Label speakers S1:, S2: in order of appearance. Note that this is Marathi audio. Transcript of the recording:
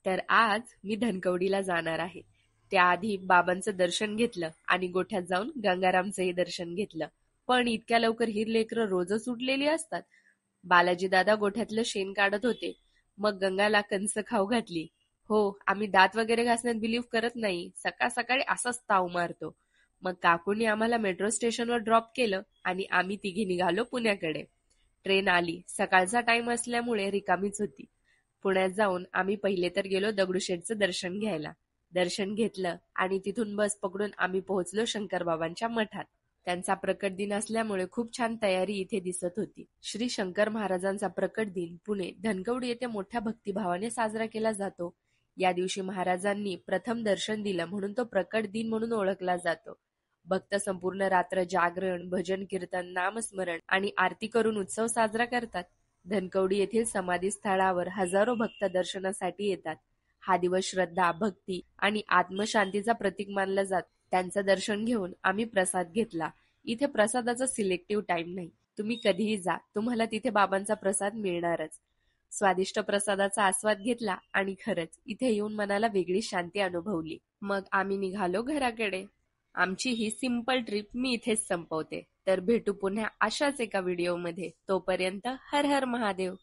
S1: तर आज मी धनकवडीला जाणार आहे. त्याआधी बाबांचं दर्शन घेतलं आणि गोठ्यात जाऊन गंगारामचंही दर्शन घेतलं. पण इतक्या लवकर ही लेकरं रोजच उठलेली असतात. बालाजी दादा गोठ्यातलं शेण काढत होते. मग गंगाला कंस खाऊ घातली. हो, आम्ही दात वगैरे घासण्यात बिलीव्ह करत नाही. सकाळ सकाळी असाच ताव मारतो. मग काकूंनी आम्हाला मेट्रो स्टेशनवर ड्रॉप केलं आणि आम्ही तिघी निघालो पुण्याकडे. ट्रेन आली. सकाळचा टाइम असल्यामुळे रिकामीच होती. पुण्यात जाऊन आम्ही पहिले तर गेलो दगडूशेठचं दर्शन घ्यायला. दर्शन घेतलं आणि तिथून बस पकडून आम्ही पोहोचलो शंकरबाबांच्या मठात. त्यांचा प्रकट दिन असल्यामुळे खूप छान तयारी इथे दिसत होती. श्री शंकर महाराजांचा प्रकट दिन पुणे धनकवडी येथे मोठ्या भक्तिभावाने साजरा केला जातो. या दिवशी महाराजांनी प्रथम दर्शन दिलं म्हणून तो प्रकट दिन म्हणून ओळखला जातो. भक्त संपूर्ण रात्र जागरण, भजन कीर्तन, नामस्मरण आणि आरती करून उत्सव साजरा करतात. धनकवडी येथील समाधी स्थळावर हजारो भक्त दर्शनासाठी येतात. हा दिवस श्रद्धा, भक्ती आणि आत्मशांतीचा प्रतीक मानला जातो. त्यांचं दर्शन घेऊन आम्ही प्रसाद घेतला. इथे प्रसादाचा सिलेक्टिव्ह टाइम नाही. तुम्ही कधीही जा, तुम्हाला तिथे बाबांचा प्रसाद मिळणारच. स्वादिष्ट प्रसादाचा आस्वाद घेतला आणि खरंच इथे येऊन मनाला वेगळी शांती अनुभवली. मग आम्ही निघालो घराकडे. आमची ही सिंपल ट्रिप मी इथेच संपवते. तर भेटू पुन्हा अशाच एका व्हिडिओमध्ये. तोपर्यंत हर हर महादेव.